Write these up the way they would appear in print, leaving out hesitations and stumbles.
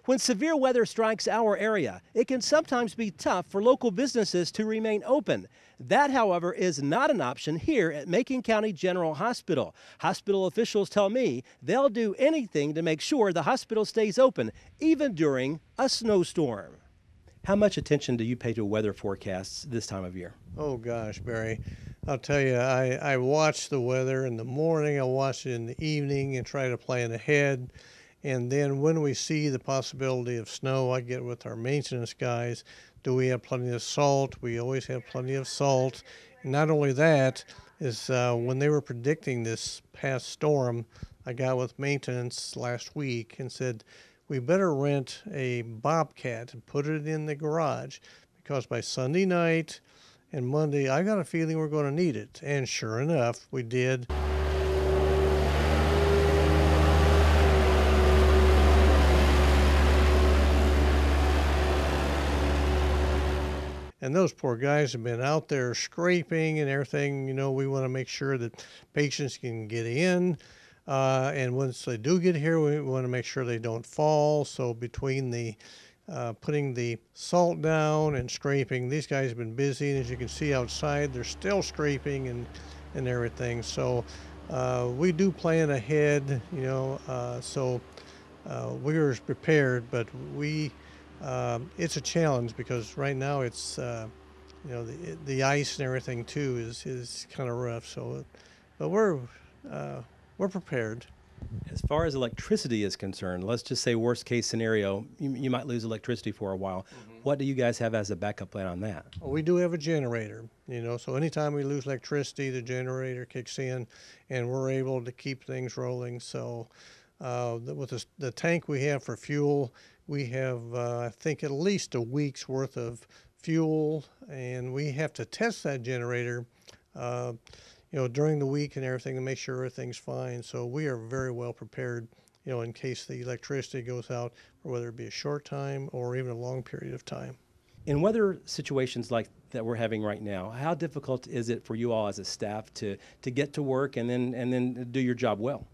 When severe weather strikes our area, it can sometimes be tough for local businesses to remain open. That, however, is not an option here at Macon County General Hospital. Hospital officials tell me they'll do anything to make sure the hospital stays open, even during a snowstorm. How much attention do you pay to weather forecasts this time of year? Oh gosh, Barry, I'll tell you, I watch the weather in the morning, I watch it in the evening and try to plan ahead. And then when we see the possibility of snow, I get with our maintenance guys. Do we have plenty of salt? We always have plenty of salt. And not only that, is when they were predicting this past storm, I got with maintenance last week and said, we better rent a Bobcat and put it in the garage because by Sunday night and Monday, I got a feeling we're going to need it. And sure enough, we did. And those poor guys have been out there scraping and everything. You know, we want to make sure that patients can get in. And once they do get here, we want to make sure they don't fall. So between the putting the salt down and scraping, these guys have been busy. And as you can see outside, they're still scraping and everything. So we do plan ahead, you know, so we are prepared, but it's a challenge because right now it's, you know, the ice and everything too is kind of rough. So, but we're prepared. As far as electricity is concerned, let's just say worst case scenario, you might lose electricity for a while. What do you guys have as a backup plan on that? Well, we do have a generator, you know, so anytime we lose electricity, the generator kicks in and we're able to keep things rolling. So with the tank we have for fuel, we have, I think, at least a week's worth of fuel, and we have to test that generator, you know, during the week and everything to make sure everything's fine. So we are very well prepared, you know, in case the electricity goes out, or whether it be a short time or even a long period of time. In weather situations like that we're having right now, how difficult is it for you all as a staff to get to work and then do your job well?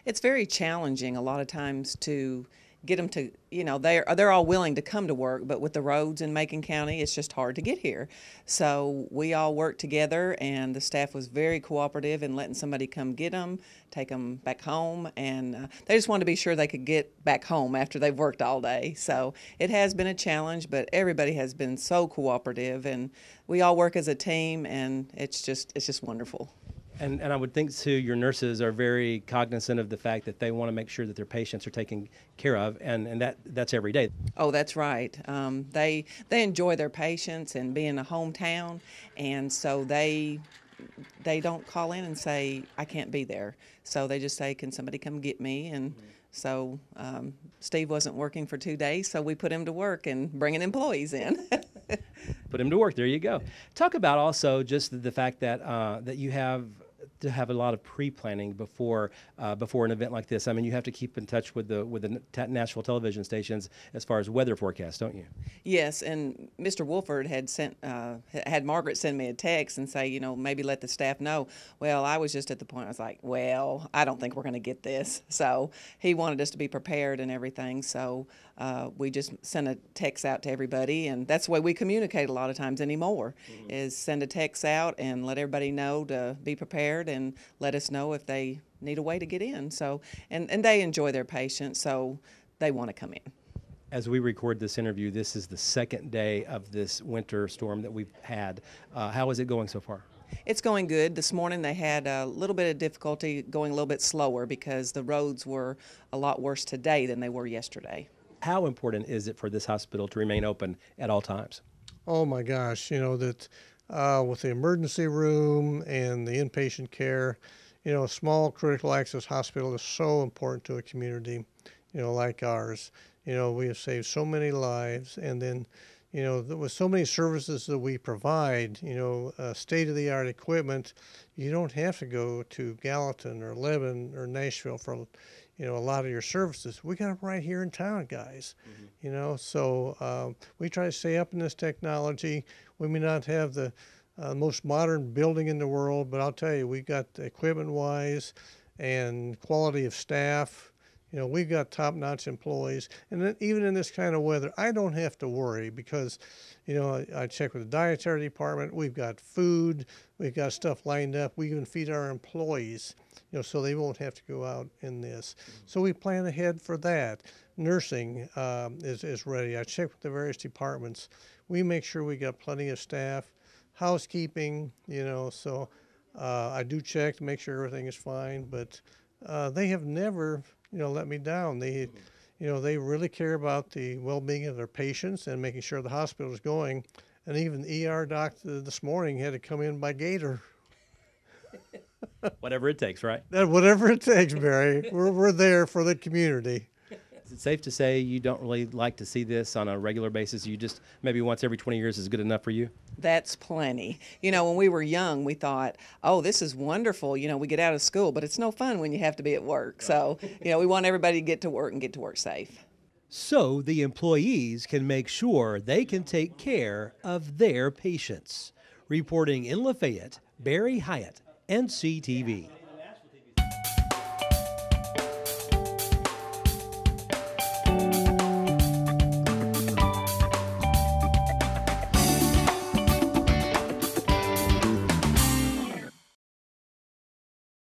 It's very challenging a lot of times to get them to, you know, they're all willing to come to work, but with the roads in Macon County, it's just hard to get here. So we all worked together, and the staff was very cooperative in letting somebody come get them, take them back home, and they just wanted to be sure they could get back home after they've worked all day. So it has been a challenge, but everybody has been so cooperative, and we all work as a team, and it's just wonderful. And I would think, too, your nurses are very cognizant of the fact that they want to make sure that their patients are taken care of, and that's every day. Oh, that's right. They enjoy their patients and being a hometown, and so they don't call in and say, I can't be there. So they just say, can somebody come get me? And so Steve wasn't working for 2 days, so we put him to work and bringing employees in. Put him to work. There you go. Talk about also just the fact that that you have to have a lot of pre-planning before an event like this. I mean, you have to keep in touch with the national television stations as far as weather forecasts, don't you? Yes, and Mr. Wolford had had Margaret send me a text and say, you know, maybe let the staff know. Well, I was just at the point I was like, well, I don't think we're going to get this. So he wanted us to be prepared and everything. So we just sent a text out to everybody, and that's the way we communicate a lot of times anymore, is send a text out and let everybody know to be prepared and let us know if they need a way to get in. So, and they enjoy their patients, so they want to come in. As we record this interview, this is the second day of this winter storm that we've had. How is it going so far? It's going good. This morning they had a little bit of difficulty going a little bit slower because the roads were a lot worse today than they were yesterday. How important is it for this hospital to remain open at all times? Oh my gosh, you know, that with the emergency room and the inpatient care, you know, a small critical access hospital is so important to a community, you know, like ours. You know, we have saved so many lives, and then, you know, with so many services that we provide, you know, state-of-the-art equipment, you don't have to go to Gallatin or Lebanon or Nashville for, you know, a lot of your services. We got them right here in town, guys. You know, so we try to stay up in this technology. We may not have the most modern building in the world, but I'll tell you, we got equipment-wise and quality of staff, You know, we've got top-notch employees, and then even in this kind of weather, I don't have to worry because, you know, I check with the dietary department. We've got food, we've got stuff lined up. We even feed our employees, you know, so they won't have to go out in this. So we plan ahead for that. Nursing is ready. I check with the various departments. We make sure we got plenty of staff. Housekeeping, you know, so I do check to make sure everything is fine, but they have never, you know, let me down. They, you know, they really care about the well-being of their patients and making sure the hospital is going. And even the ER doc this morning had to come in by gator. Whatever it takes, right? Whatever it takes, Barry. We're there for the community. Is it safe to say you don't really like to see this on a regular basis? You just maybe once every 20 years is good enough for you? That's plenty. You know, when we were young, we thought, oh, this is wonderful. You know, we get out of school, but it's no fun when you have to be at work. So, you know, we want everybody to get to work and get to work safe. So the employees can make sure they can take care of their patients. Reporting in Lafayette, Barry Hyatt, NCTV.